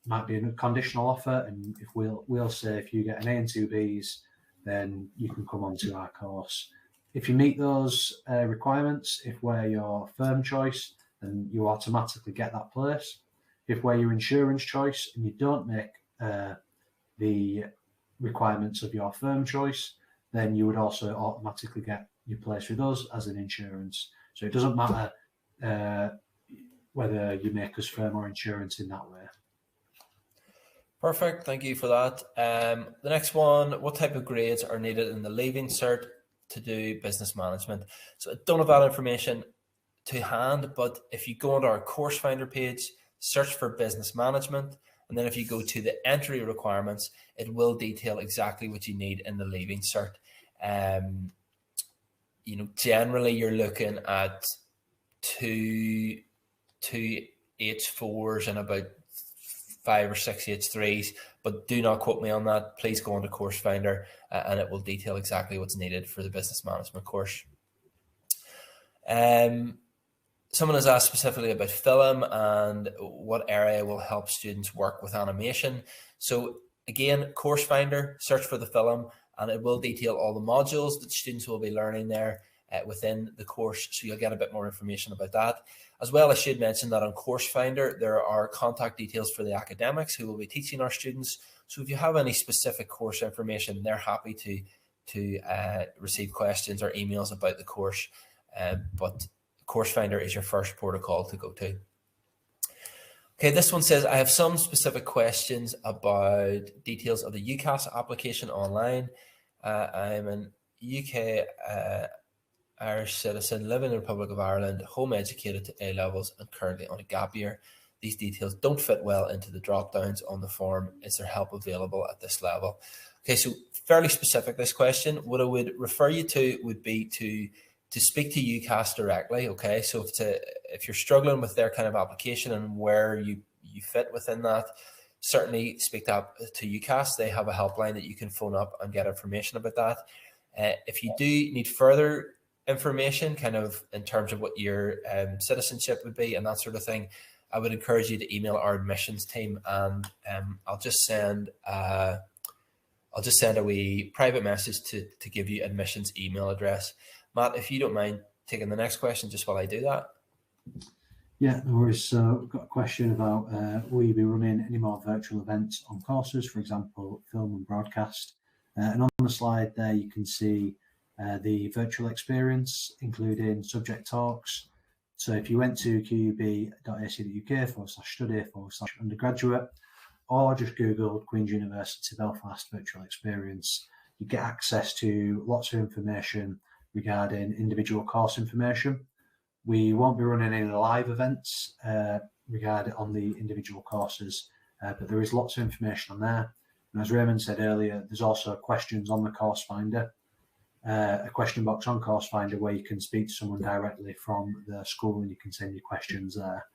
might be a conditional offer, and if we'll say if you get an A and 2 Bs, then you can come onto our course. If you meet those requirements, if we're your firm choice, then you automatically get that place. If we're your insurance choice and you don't make the requirements of your firm choice, then you would also automatically get your place with us as an insurance. So it doesn't matter whether you make us firm or insurance in that way. Perfect, thank you for that. The next one, what type of grades are needed in the Leaving Cert to do business management? So I don't have that information to hand, but if you go onto our course finder page, search for business management, and then if you go to the entry requirements, it will detail exactly what you need in the Leaving Cert. Generally you're looking at two H4s and about 5 or 6 H3s, but do not quote me on that. Please go onto Course Finder and it will detail exactly what's needed for the business management course. Someone has asked specifically about film and what area will help students work with animation. So again, Course Finder, search for the film, and it will detail all the modules that students will be learning there within the course, so you'll get a bit more information about that. As well, I should mention that on Course Finder, there are contact details for the academics who will be teaching our students. So if you have any specific course information, they're happy to receive questions or emails about the course. But Course Finder is your first protocol to go to. Okay, this one says, I have some specific questions about details of the UCAS application online. I'm an UK Irish citizen, living in the Republic of Ireland, home educated to A levels and currently on a gap year. These details don't fit well into the drop downs on the form. Is there help available at this level? Okay, so fairly specific, this question. What I would refer you to would be to speak to UCAS directly. Okay, so if you're struggling with their kind of application and where you fit within that, certainly speak to UCAS. They have a helpline that you can phone up and get information about that. If you do need further information kind of in terms of what your citizenship would be and that sort of thing, I would encourage you to email our admissions team, and I'll just send a wee private message to give you admissions email address. Matt, if you don't mind taking the next question just while I do that. Yeah, no worries. So we've got a question about will you be running any more virtual events on courses, for example, film and broadcast? And on the slide there, you can see the virtual experience, including subject talks. So if you went to qub.ac.uk/study/undergraduate, or just Googled Queen's University Belfast virtual experience, you get access to lots of information regarding individual course information. We won't be running any live events regarding on the individual courses, but there is lots of information on there. And as Raymond said earlier, there's also questions on the Course Finder, a question box on Course Finder where you can speak to someone directly from the school and you can send your questions there.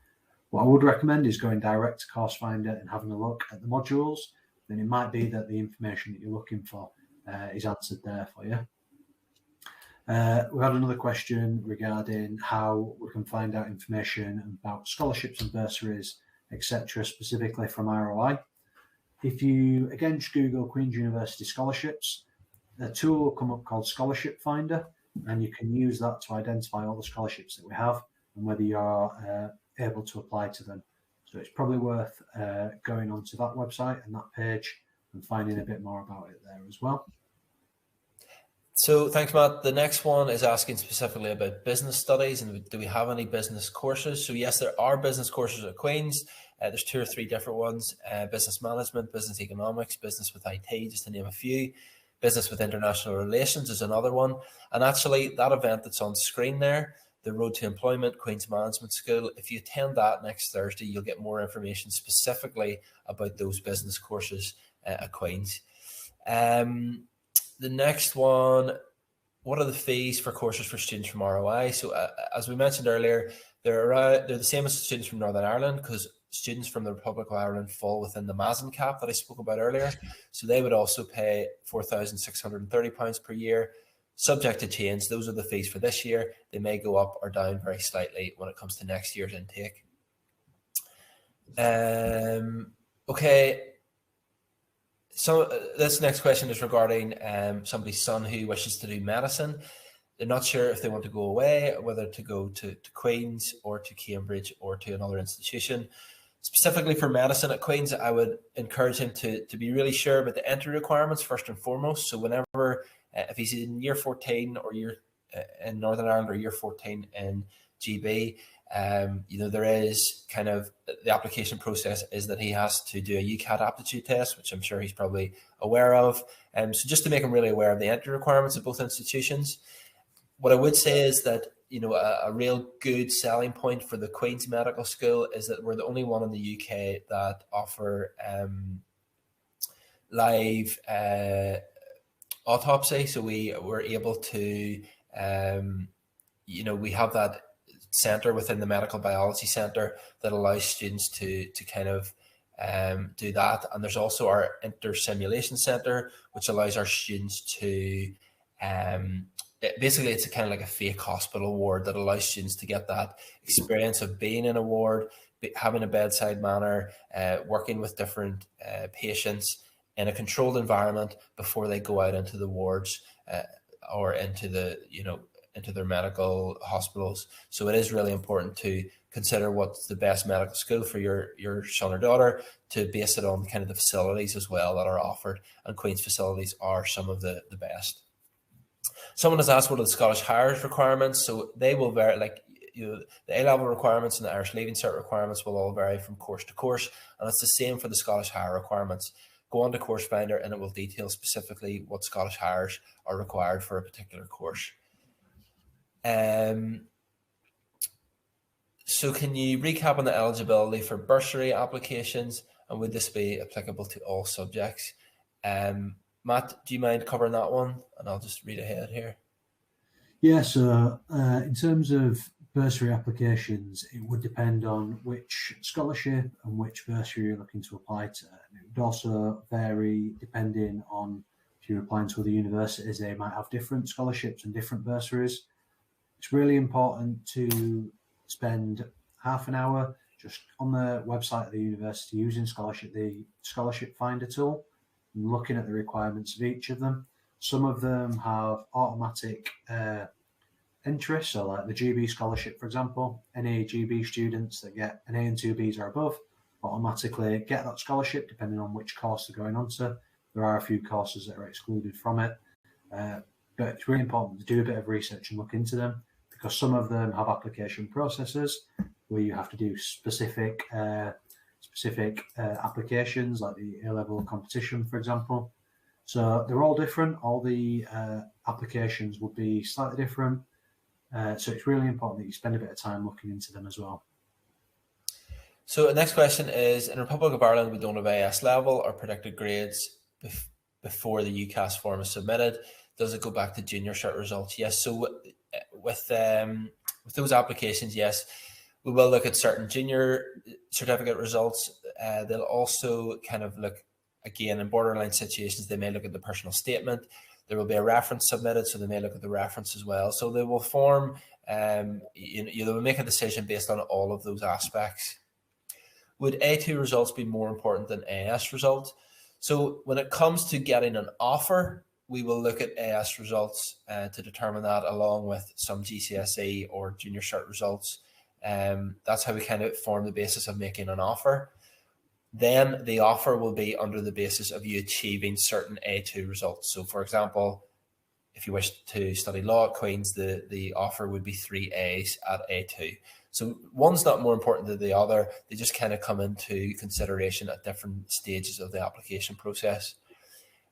What I would recommend is going direct to Course Finder and having a look at the modules. Then it might be that the information that you're looking for is answered there for you. We had another question regarding how we can find out information about scholarships and bursaries, etc., specifically from ROI. If you, again, just Google Queen's University scholarships, a tool will come up called Scholarship Finder, and you can use that to identify all the scholarships that we have and whether you are able to apply to them. So it's probably worth going onto that website and that page and finding a bit more about it there as well. So thanks, Matt. The next one is asking specifically about business studies and do we have any business courses? So yes, there are business courses at Queen's. There's 2 or 3 different ones, business management, business economics, business with IT, just to name a few. Business with international relations is another one. And actually that event that's on screen there, the Road to Employment, Queen's Management School, if you attend that next Thursday, you'll get more information specifically about those business courses at Queen's. The next one, what are the fees for courses for students from ROI? So as we mentioned earlier, they're the same as students from Northern Ireland because students from the Republic of Ireland fall within the Mazen cap that I spoke about earlier. So they would also pay £4,630 per year, subject to change. Those are the fees for this year. They may go up or down very slightly when it comes to next year's intake. Okay. So this next question is regarding somebody's son who wishes to do medicine. They're not sure if they want to go away, whether to go to Queen's or to Cambridge or to another institution. Specifically for medicine at Queen's, I would encourage him to be really sure about the entry requirements first and foremost. So whenever, if he's in year 14 or year in Northern Ireland or year 14 in GB, there is kind of the application process is that he has to do a UCAT aptitude test, which I'm sure he's probably aware of. So just to make him really aware of the entry requirements of both institutions. What I would say is that, a real good selling point for the Queen's Medical School is that we're the only one in the UK that offer live autopsy. So we were able to, we have that centre within the medical biology centre that allows students to kind of do that. And there's also our intersimulation centre, which allows our students to basically it's a kind of like a fake hospital ward that allows students to get that experience of being in a ward, having a bedside manner, working with different patients in a controlled environment before they go out into the wards or into the into their medical hospitals. So it is really important to consider what's the best medical school for your son or daughter, to base it on kind of the facilities as well that are offered, and Queen's facilities are some of the best. Someone has asked what are the Scottish Highers requirements. So they will vary, like the A-level requirements and the Irish Leaving Cert requirements will all vary from course to course, and it's the same for the Scottish Higher requirements. Go on to Course Finder and it will detail specifically what Scottish Highers are required for a particular course. So can you recap on the eligibility for bursary applications, and would this be applicable to all subjects? Matt, do you mind covering that one? And I'll just read ahead here. Yeah, so in terms of bursary applications, it would depend on which scholarship and which bursary you're looking to apply to. And it would also vary depending on if you're applying to other universities, they might have different scholarships and different bursaries. It's really important to spend half an hour just on the website of the university using the scholarship finder tool and looking at the requirements of each of them. Some of them have automatic entry, so like the GB scholarship, for example, any GB students that get an A and 2 Bs or above automatically get that scholarship depending on which course they're going on to. There are a few courses that are excluded from it, but it's really important to do a bit of research and look into them, because some of them have application processes where you have to do specific applications, like the A-level competition, for example. So they're all different. All the applications will be slightly different. So it's really important that you spend a bit of time looking into them as well. So the next question is, in Republic of Ireland, we don't have AS level or predicted grades before the UCAS form is submitted. Does it go back to junior cert results? Yes. So with those applications, yes, We will look at certain junior certificate results. They'll also kind of look, again, in borderline situations, they may look at the personal statement. There will be a reference submitted, so they may look at the reference as well. So they will form, they will make a decision based on all of those aspects. Would A2 results be more important than AS results? So when it comes to getting an offer, we will look at AS results to determine that, along with some GCSE or junior cert results. That's how we kind of form the basis of making an offer. Then the offer will be under the basis of you achieving certain A2 results. So for example, if you wish to study law at Queen's, the offer would be 3 A's at A2. So one's not more important than the other. They just kind of come into consideration at different stages of the application process.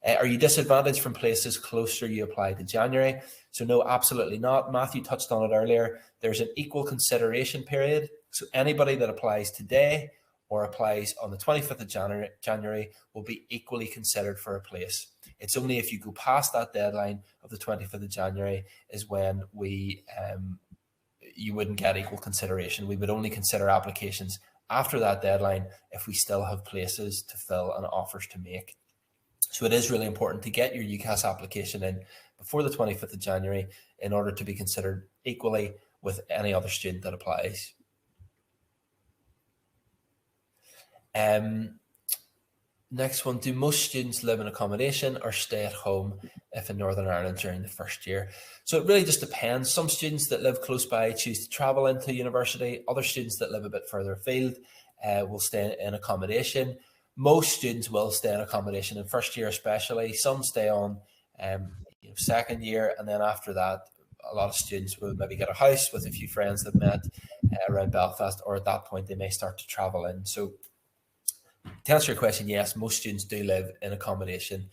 Are you disadvantaged from places closer you applied to January? So no, absolutely not. Matthew touched on it earlier. There's an equal consideration period. So anybody that applies today or applies on the 25th of January will be equally considered for a place. It's only if you go past that deadline of the 25th of January is when you wouldn't get equal consideration. We would only consider applications after that deadline if we still have places to fill and offers to make. So it is really important to get your UCAS application in before the 25th of January in order to be considered equally with any other student that applies. Next one, do most students live in accommodation or stay at home if in Northern Ireland during the first year? So it really just depends. Some students that live close by choose to travel into university. Other students that live a bit further afield will stay in accommodation. Most students will stay in accommodation in first year especially. Some stay on second year, and then after that, a lot of students will maybe get a house with a few friends they've met around Belfast, or at that point they may start to travel in. So to answer your question, yes, most students do live in accommodation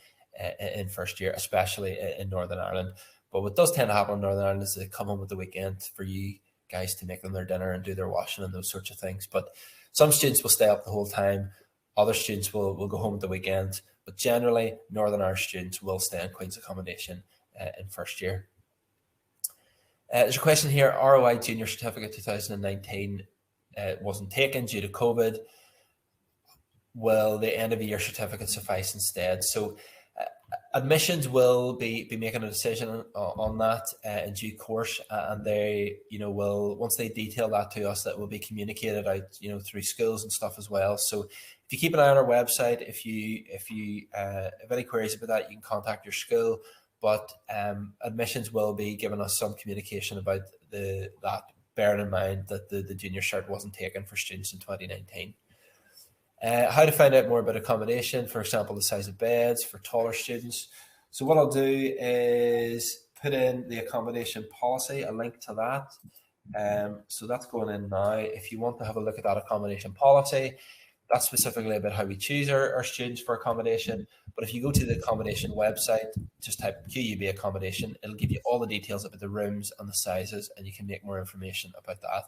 in first year, especially in Northern Ireland. But what does tend to happen in Northern Ireland is they come home at the weekend for you guys to make them their dinner and do their washing and those sorts of things. But some students will stay up the whole time. Other students will go home at the weekend. But generally, Northern Irish students will stay in Queen's accommodation in first year. There's a question here, ROI Junior Certificate 2019 wasn't taken due to COVID. Will the end of the year certificate suffice instead? So admissions will be making a decision on that in due course, and they will, once they detail that to us, that will be communicated out through schools and stuff as well. So if you keep an eye on our website, if you have any queries about that, you can contact your school. But admissions will be giving us some communication about that, bearing in mind that the junior cert wasn't taken for students in 2019. How to find out more about accommodation, for example, the size of beds for taller students. So what I'll do is put in the accommodation policy, a link to that. So that's going in now. If you want to have a look at that accommodation policy, that's specifically about how we choose our students for accommodation. But if you go to the accommodation website, just type QUB accommodation, it'll give you all the details about the rooms and the sizes, and you can make more information about that.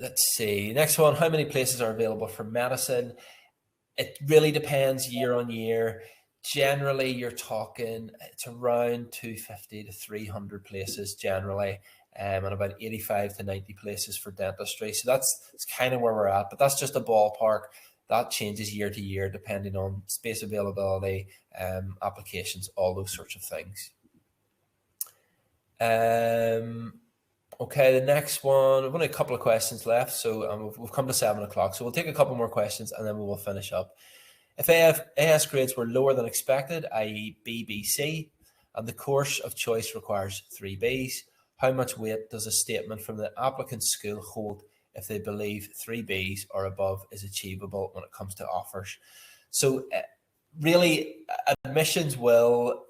Let's see. Next one, how many places are available for medicine? It really depends year on year. Generally, you're talking, it's around 250 to 300 places generally, and about 85 to 90 places for dentistry. So that's kind of where we're at, but that's just a ballpark. That changes year to year depending on space availability, applications, all those sorts of things. Okay, the next one, we've only a couple of questions left, so we've come to 7 o'clock. So we'll take a couple more questions and then we will finish up. If AS grades were lower than expected, i.e. BBC, and the course of choice requires 3 Bs, how much weight does a statement from the applicant's school hold if they believe 3 Bs or above is achievable when it comes to offers? So really, admissions will,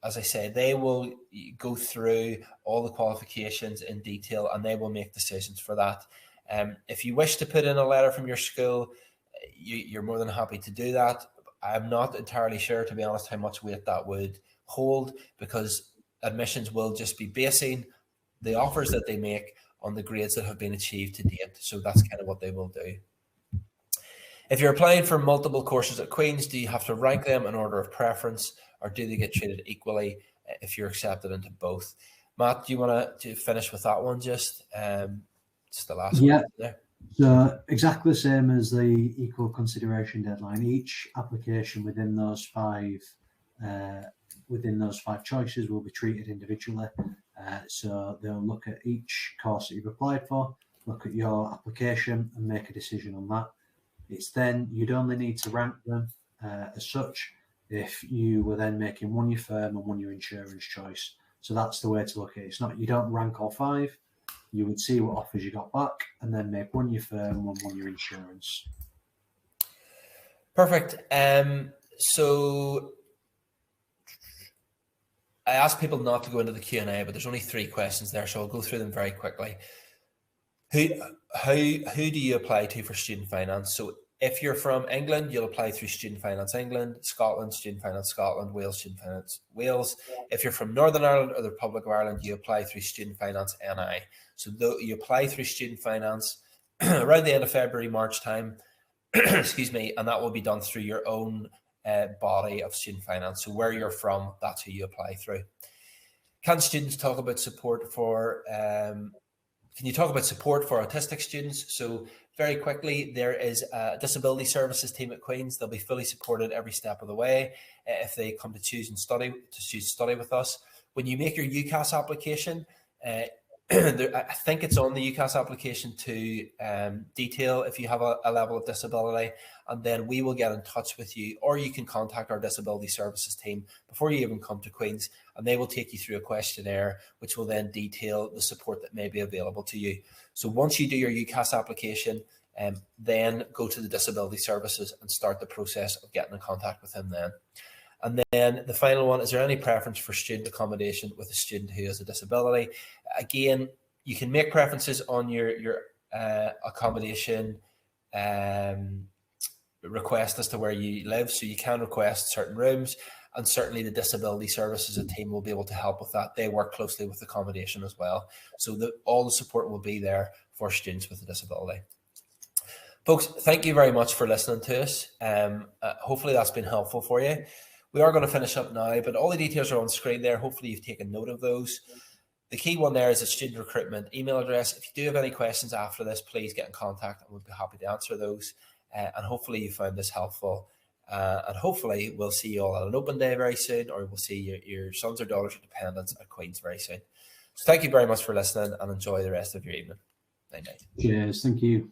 as I say, they will go through all the qualifications in detail and they will make decisions for that. If you wish to put in a letter from your school, you're more than happy to do that. I'm not entirely sure, to be honest, how much weight that would hold, because admissions will just be basing the offers that they make on the grades that have been achieved to date. So that's kind of what they will do. If you're applying for multiple courses at Queen's, do you have to rank them in order of preference, or do they get treated equally if you're accepted into both? Matt, do you want to finish with that one? Just the last Yeah. one there. So exactly the same as the equal consideration deadline. Each application within those five choices will be treated individually. So they'll look at each course that you've applied for, look at your application, and make a decision on that. It's then you'd only need to rank them as such if you were then making one your firm and one your insurance choice. So that's the way to look at it. It's not, you don't rank all five. You would see what offers you got back and then make one your firm, one your insurance. Perfect. So I asked people not to go into the Q&A, but there's only 3 questions there, so I'll go through them very quickly. Who do you apply to for student finance? So if you're from England, you'll apply through Student Finance England, Scotland, Student Finance Scotland, Wales, Student Finance Wales. If you're from Northern Ireland or the Republic of Ireland, you apply through Student Finance NI. So you apply through Student Finance around the end of February, March time, excuse me, and that will be done through your own body of student finance. So where you're from, that's who you apply through. Can students talk about support for can you talk about support for autistic students? So very quickly, there is a disability services team at Queen's. They'll be fully supported every step of the way if they come to choose to study with us. When you make your UCAS application, I think it's on the UCAS application to detail if you have a level of disability, and then we will get in touch with you, or you can contact our disability services team before you even come to Queen's, and they will take you through a questionnaire which will then detail the support that may be available to you. So once you do your UCAS application, then go to the disability services and start the process of getting in contact with them then. And then the final one, is there any preference for student accommodation with a student who has a disability? Again, you can make preferences on your accommodation request as to where you live. So you can request certain rooms, and certainly the disability services team will be able to help with that. They work closely with accommodation as well. So all the support will be there for students with a disability. Folks, thank you very much for listening to us. Hopefully that's been helpful for you. We are going to finish up now, but all the details are on screen there. Hopefully you've taken note of those. The key one there is a student recruitment email address. If you do have any questions after this, please get in contact and we'll be happy to answer those. And hopefully you found this helpful. And hopefully we'll see you all at an open day very soon, or we'll see your sons or daughters or dependents at Queen's very soon. So thank you very much for listening and enjoy the rest of your evening. Night night. Cheers. Thank you.